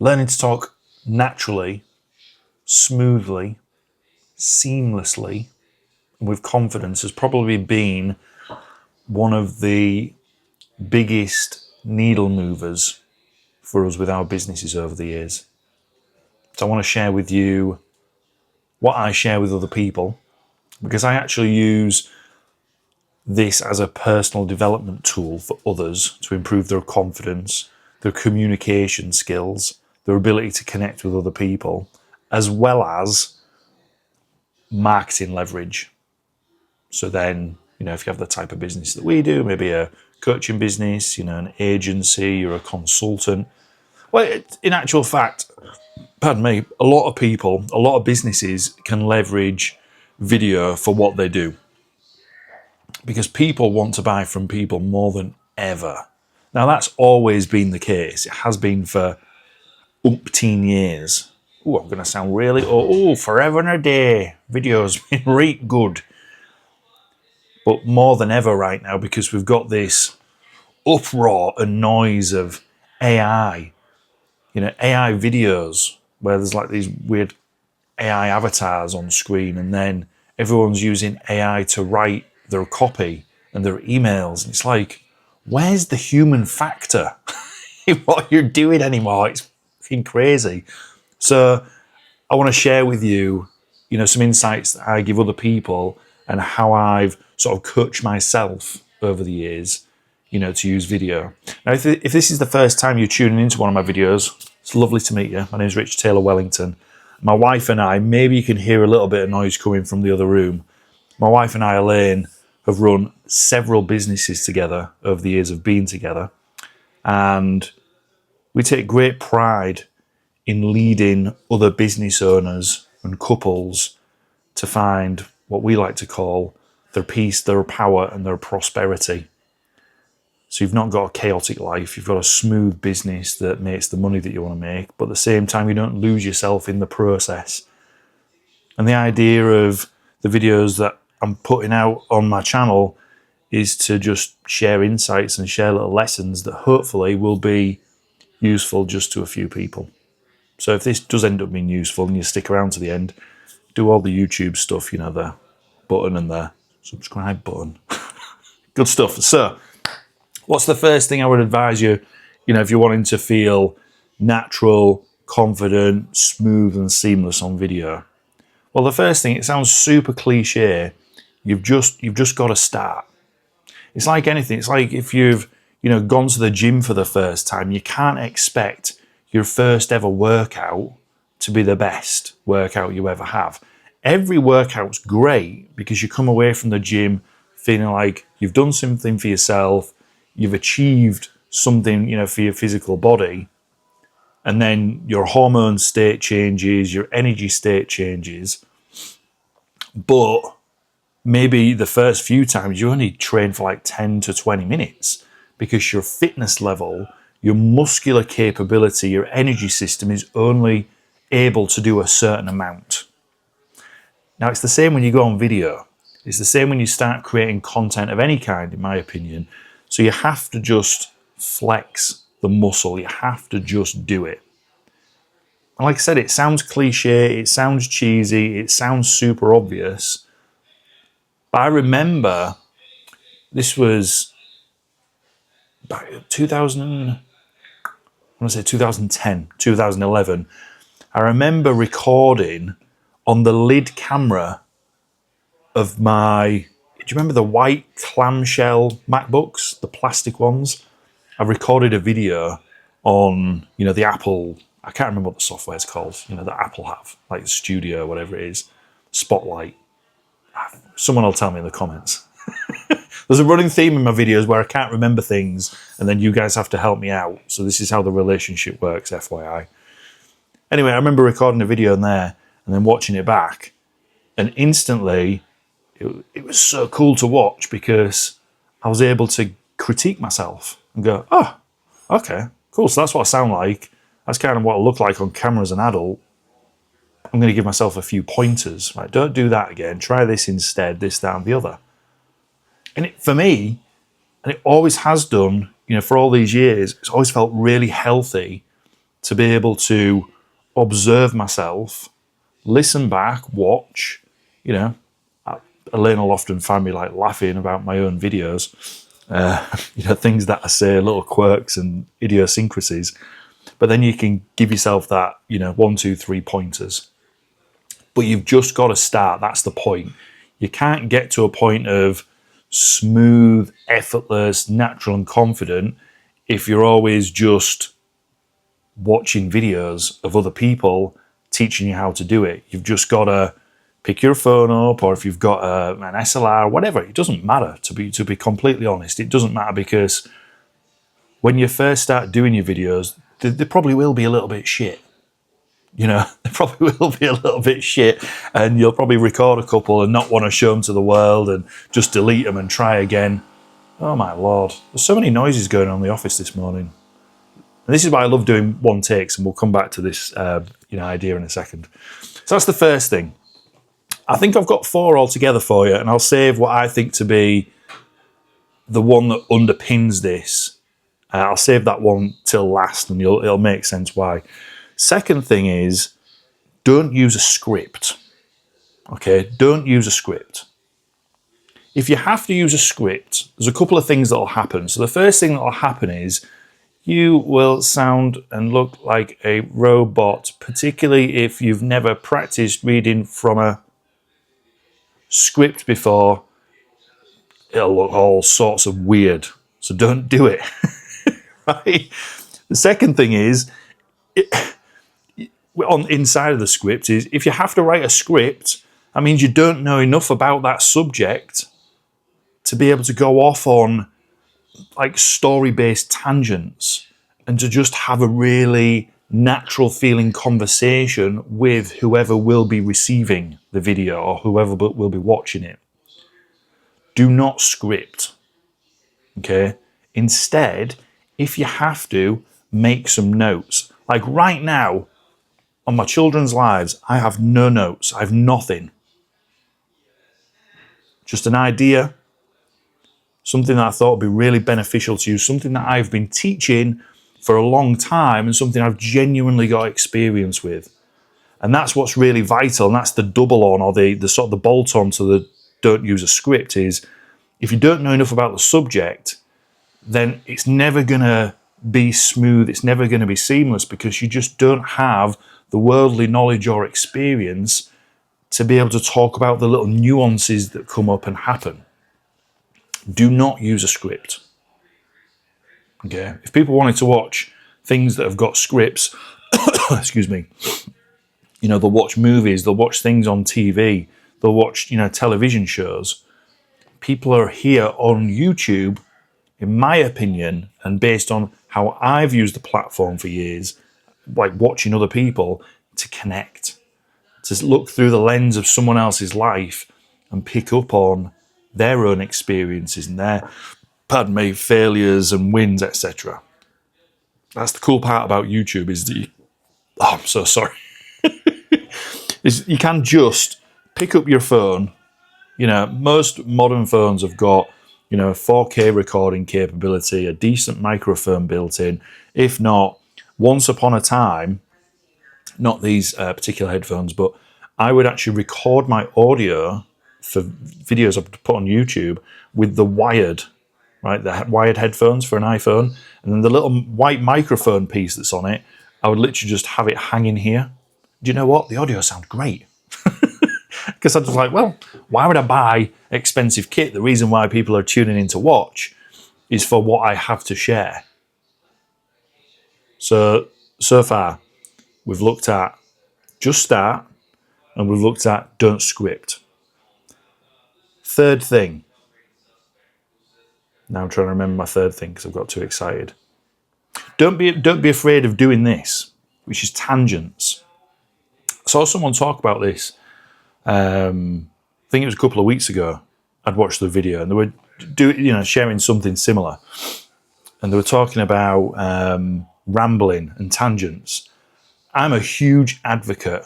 Learning to talk naturally, smoothly, seamlessly, and with confidence has probably been one of the biggest needle movers for us with our businesses over the years. So I want to share with you what I share with other people, because I actually use this as a personal development tool for others to improve their confidence, their communication skills, their ability to connect with other people, as well as marketing leverage. So then, if you have the type of business that we do, maybe a coaching business, an agency, or a consultant, well, in actual fact, pardon me, a lot of people, a lot of businesses can leverage video for what they do, because people want to buy from people more than ever. Now, that's always been the case. It has been for umpteen years. Oh, I'm going to sound really, forever and a day. Video's been really good. But more than ever right now, because we've got this uproar and noise of AI, AI videos, where there's like these weird AI avatars on screen, and then everyone's using AI to write their copy and their emails. And it's like, where's the human factor in what you're doing anymore? It's fucking crazy. So I want to share with you, some insights that I give other people and how I've sort of coached myself over the years, to use video. Now, if this is the first time you're tuning into one of my videos, it's lovely to meet you. My name is Taylor-Wellington. My wife and I, maybe you can hear a little bit of noise coming from the other room. My wife and I, Elaine, have run several businesses together over the years of being together. And we take great pride in leading other business owners and couples to find what we like to call their peace, their power, and their prosperity. So you've not got a chaotic life, you've got a smooth business that makes the money that you want to make, but at the same time you don't lose yourself in the process. And the idea of the videos that I'm putting out on my channel is to just share insights and share little lessons that hopefully will be useful just to a few people. So if this does end up being useful and you stick around to the end, do all the YouTube stuff, the button and the subscribe button. Good stuff. So what's the first thing I would advise you, if you're wanting to feel natural, confident, smooth and seamless on video? Well, the first thing, it sounds super cliche, you've just got to start. It's like anything. It's like if you've, gone to the gym for the first time, you can't expect your first ever workout to be the best workout you ever have. Every workout's great because you come away from the gym feeling like you've done something for yourself, you've achieved something, for your physical body, and then your hormone state changes, your energy state changes. But maybe the first few times you only train for like 10 to 20 minutes because your fitness level, your muscular capability, your energy system is only able to do a certain amount. Now, it's the same when you go on video. It's the same when you start creating content of any kind, in my opinion. So you have to just flex the muscle. You have to just do it. And like I said, it sounds cliche, it sounds cheesy, it sounds super obvious. But I remember this was back in 2010, 2011. I remember recording on the lid camera of my, do you remember the white clamshell MacBooks, the plastic ones? I recorded a video on, the Apple, I can't remember what the software's called, that Apple have, like the Studio, whatever it is, Spotlight. Someone will tell me in the comments. There's a running theme in my videos where I can't remember things, and then you guys have to help me out. So this is how the relationship works, FYI. Anyway, I remember recording a video in there and then watching it back, and instantly it was so cool to watch because I was able to critique myself and go, oh, okay, cool. So that's what I sound like. That's kind of what I look like on camera as an adult. I'm going to give myself a few pointers. Right? Don't do that again. Try this instead, this, that, and the other. And for me, and it always has done, for all these years, it's always felt really healthy to be able to observe myself, listen back, watch, you know. Elaine will often find me like laughing about my own videos, you know, things that I say, little quirks and idiosyncrasies. But then you can give yourself that, you know, 1, 2, 3 pointers. But you've just got to start. That's the point. You can't get to a point of smooth, effortless, natural and confident if you're always just watching videos of other people teaching you how to do it. You've just got to pick your phone up, or if you've got an SLR, whatever. It doesn't matter, to be completely honest. It doesn't matter, because when you first start doing your videos, they probably will be a little bit shit. You know, they probably will be a little bit shit, and you'll probably record a couple and not want to show them to the world and just delete them and try again. Oh my Lord. There's so many noises going on in the office this morning. And this is why I love doing one takes, and we'll come back to this idea in a second. So that's the first thing. I think I've got 4 altogether for you, and I'll save what I think to be the one that underpins this. I'll save that one till last, and it'll make sense why. Second thing is, don't use a script. Okay, don't use a script. If you have to use a script, there's a couple of things that will happen. So the first thing that will happen is you will sound and look like a robot, particularly if you've never practiced reading from a script before. It'll look all sorts of weird. So don't do it. Right? The second thing is, on inside of the script is, if you have to write a script, that means you don't know enough about that subject to be able to go off on like story-based tangents and to just have a really natural feeling conversation with whoever will be receiving the video or whoever will be watching it. Do not script. Okay? Instead, if you have to, make some notes. Like right now, on my children's lives, I have no notes. I have nothing. Just an idea, something that I thought would be really beneficial to you, something that I've been teaching for a long time and something I've genuinely got experience with. And that's what's really vital, and that's the double on, or the sort of the bolt on to the don't use a script, is if you don't know enough about the subject, then it's never going to be smooth, it's never going to be seamless, because you just don't have the worldly knowledge or experience to be able to talk about the little nuances that come up and happen. Do not use a script. Okay? If people wanted to watch things that have got scripts, excuse me, you know, they'll watch movies, they'll watch things on TV, they'll watch, you know, television shows. People are here on YouTube, in my opinion, and based on how I've used the platform for years, like watching other people, to connect, to look through the lens of someone else's life and pick up on their own experiences and their, failures and wins, etc. That's the cool part about YouTube, is that I'm so sorry. Is you can just pick up your phone. You know, most modern phones have got, you know, 4K recording capability, a decent microphone built in. If not, once upon a time, not these particular headphones, but I would actually record my audio for videos I put on YouTube with the wired headphones for an iPhone, and then the little white microphone piece that's on it, I would literally just have it hanging here. Do you know what? The audio sounds great. Because I'm just like, well, why would I buy expensive kit? The reason why people are tuning in to watch is for what I have to share. So far, we've looked at just start, and we've looked at don't script. Third thing. Now I'm trying to remember my third thing because I've got too excited. Don't be afraid of doing this, which is tangents. I saw someone talk about this. I think it was a couple of weeks ago. I'd watched the video and they were sharing something similar, and they were talking about rambling and tangents. I'm a huge advocate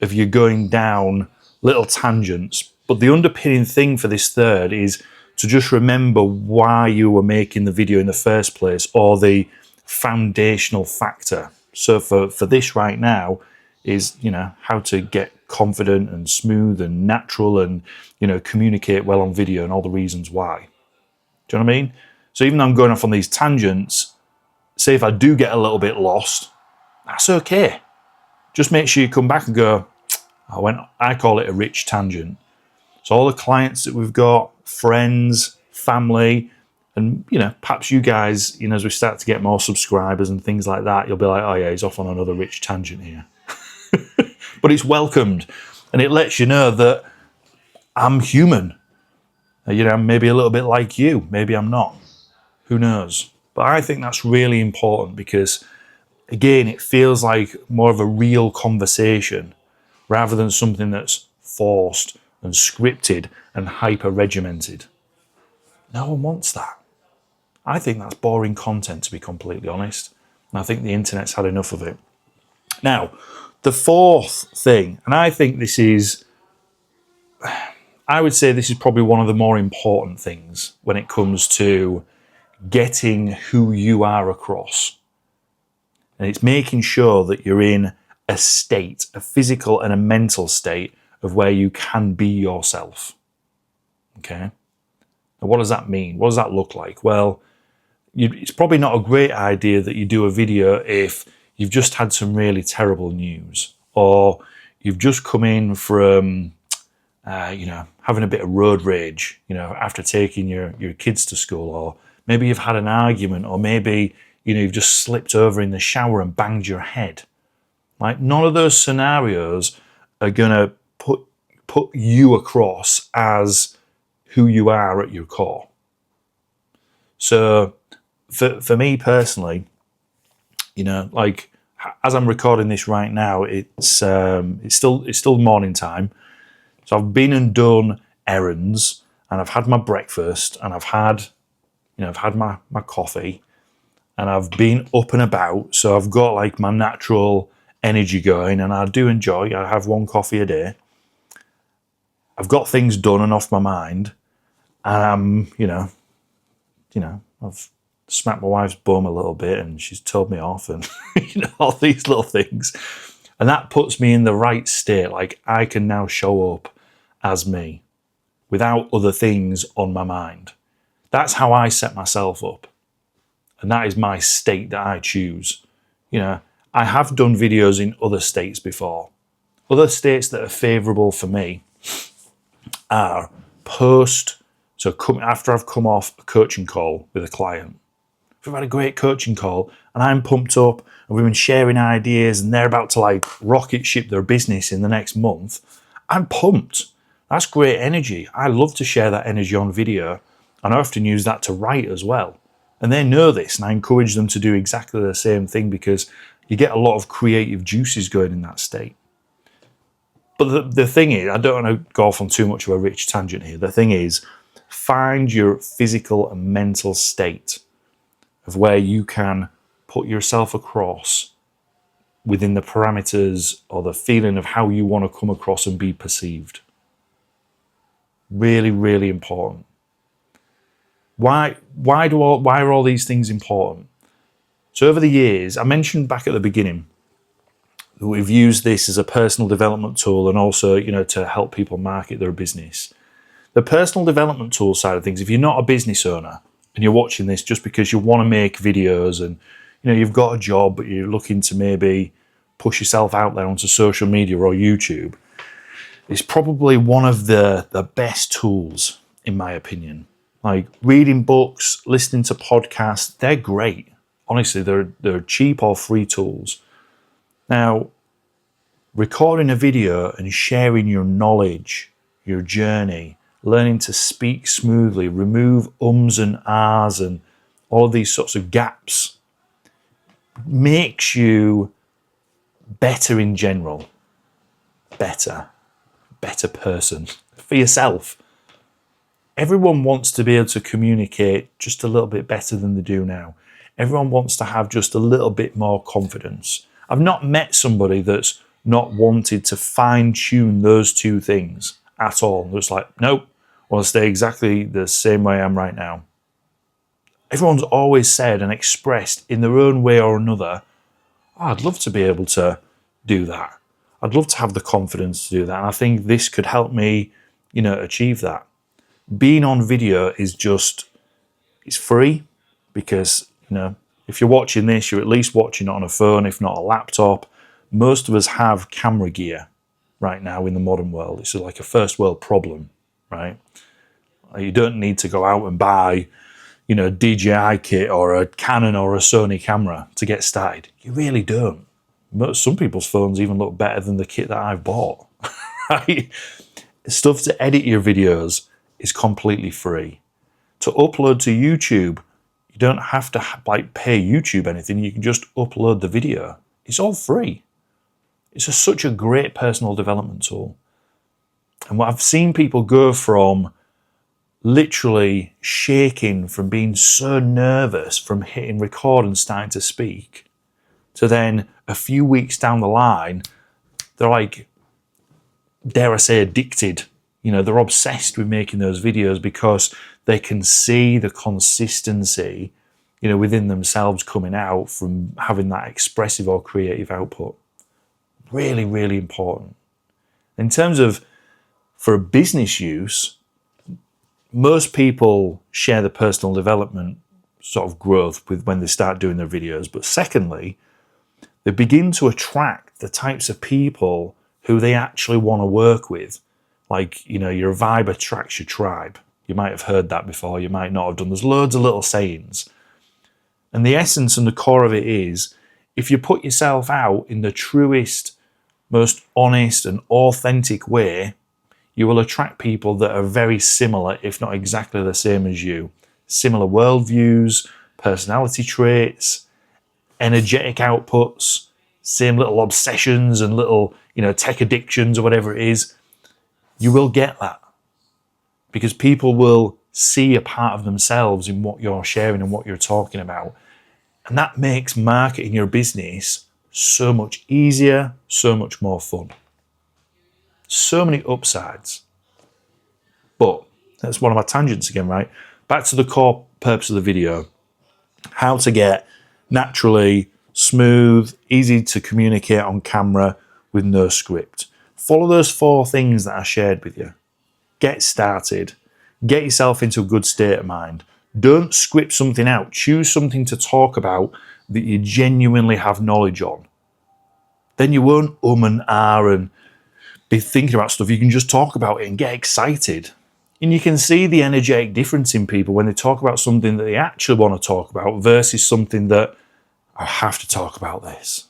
of you going down little tangents, but the underpinning thing for this third is to just remember why you were making the video in the first place, or the foundational factor. So for this right now is, how to get confident and smooth and natural and, communicate well on video and all the reasons why. Do you know what I mean? So even though I'm going off on these tangents, say if I do get a little bit lost, that's okay. Just make sure you come back and go, I call it a rich tangent. So all the clients that we've got, friends, family, and, perhaps you guys, as we start to get more subscribers and things like that, you'll be like, oh yeah, he's off on another rich tangent here. But it's welcomed. And it lets you know that I'm human. Maybe a little bit like you. Maybe I'm not. Who knows? But I think that's really important because, again, it feels like more of a real conversation rather than something that's forced and scripted and hyper-regimented. No one wants that. I think that's boring content, to be completely honest. And I think the internet's had enough of it. Now, the fourth thing, and I would say this is probably one of the more important things when it comes to getting who you are across. And it's making sure that you're in a state, a physical and a mental state of where you can be yourself. Okay? Now, what does that mean? What does that look like? Well, it's probably not a great idea that you do a video if you've just had some really terrible news, or you've just come in from, having a bit of road rage, after taking your kids to school, or maybe you've had an argument, or maybe, you've just slipped over in the shower and banged your head. Like, none of those scenarios are going to put you across as who you are at your core. So for me personally, as I'm recording this right now, it's still morning time. So I've been and done errands, and I've had my breakfast, and I've had my coffee, and I've been up and about. So I've got like my natural energy going, and I do enjoy. I have one coffee a day. I've got things done and off my mind, and I've smacked my wife's bum a little bit, and she's told me off, and all these little things, and that puts me in the right state. Like, I can now show up as me without other things on my mind. That's how I set myself up, and that is my state that I choose. I have done videos in other states before. Other states that are favourable for me are after I've come off a coaching call with a client. If we've had a great coaching call and I'm pumped up and we've been sharing ideas and they're about to rocket ship their business in the next month, I'm pumped. That's great energy. I love to share that energy on video, and I often use that to write as well. And they know this, and I encourage them to do exactly the same thing because you get a lot of creative juices going in that state. But the thing is, I don't want to go off on too much of a rich tangent here. The thing is, find your physical and mental state of where you can put yourself across within the parameters or the feeling of how you want to come across and be perceived. Really, really important. Why are all these things important? So over the years, I mentioned back at the beginning that we've used this as a personal development tool, and also, to help people market their business. The personal development tool side of things, if you're not a business owner and you're watching this just because you want to make videos and you've got a job but you're looking to maybe push yourself out there onto social media or YouTube, it's probably one of the best tools, in my opinion. Like, reading books, listening to podcasts, they're great. Honestly, they're cheap or free tools. Now, recording a video and sharing your knowledge, your journey, learning to speak smoothly, remove ums and ahs and all of these sorts of gaps, makes you better in general. Better person for yourself. Everyone wants to be able to communicate just a little bit better than they do now. Everyone wants to have just a little bit more confidence. I've not met somebody that's not wanted to fine-tune those two things at all. They're just like, nope, I want to stay exactly the same way I am right now. Everyone's always said and expressed in their own way or another, oh, I'd love to be able to do that. I'd love to have the confidence to do that. And I think this could help me, achieve that. Being on video is it's free because, if you're watching this, you're at least watching it on a phone, if not a laptop. Most of us have camera gear right now in the modern world. It's like a first world problem, right? You don't need to go out and buy, a DJI kit or a Canon or a Sony camera to get started. You really don't. Some people's phones even look better than the kit that I've bought. Right? Stuff to edit your videos is completely free. To upload to YouTube, you don't have to pay YouTube anything. You can just upload the video. It's all free. It's such a great personal development tool. And what I've seen people go from literally shaking from being so nervous from hitting record and starting to speak, to then a few weeks down the line, they're like, dare I say, addicted. They're obsessed with making those videos because they can see the consistency, within themselves coming out from having that expressive or creative output. Really, really important. In terms of for a business use, most people share the personal development sort of growth with when they start doing their videos. But secondly, they begin to attract the types of people who they actually want to work with. Like, your vibe attracts your tribe. You might have heard that before. You might not have done. There's loads of little sayings. And the essence and the core of it is, if you put yourself out in the truest, most honest and authentic way, you will attract people that are very similar, if not exactly the same as you. Similar worldviews, personality traits, energetic outputs, same little obsessions and little, tech addictions or whatever it is. You will get that because people will see a part of themselves in what you're sharing and what you're talking about. And that makes marketing your business so much easier, so much more fun. So many upsides. But that's one of my tangents again, right? Back to the core purpose of the video. How to get naturally smooth, easy to communicate on camera with no script. Follow those 4 things that I shared with you. Get started. Get yourself into a good state of mind. Don't script something out. Choose something to talk about that you genuinely have knowledge on. Then you won't and ah and be thinking about stuff. You can just talk about it and get excited. And you can see the energetic difference in people when they talk about something that they actually want to talk about versus something that, I have to talk about this.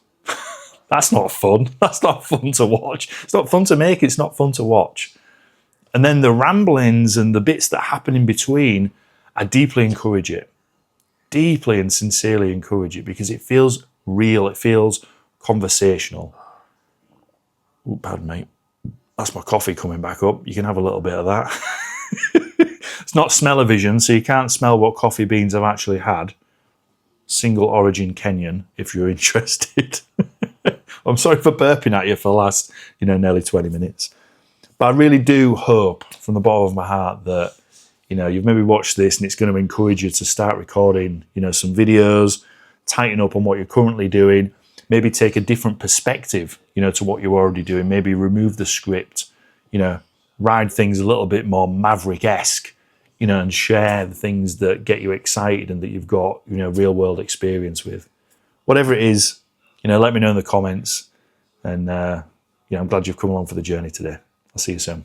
That's not fun. That's not fun to watch. It's not fun to make. It's not fun to watch. And then the ramblings and the bits that happen in between, I deeply encourage it. Deeply and sincerely encourage it because it feels real. It feels conversational. Oh, pardon me. That's my coffee coming back up. You can have a little bit of that. It's not smell-o-vision, so you can't smell what coffee beans I've actually had. Single origin Kenyan, if you're interested. I'm sorry for burping at you for the last, nearly 20 minutes. But I really do hope from the bottom of my heart that, you've maybe watched this and it's going to encourage you to start recording, some videos, tighten up on what you're currently doing, maybe take a different perspective, to what you're already doing, maybe remove the script, ride things a little bit more Maverick-esque, and share the things that get you excited and that you've got, real world experience with. Whatever it is, let me know in the comments. And, I'm glad you've come along for the journey today. I'll see you soon.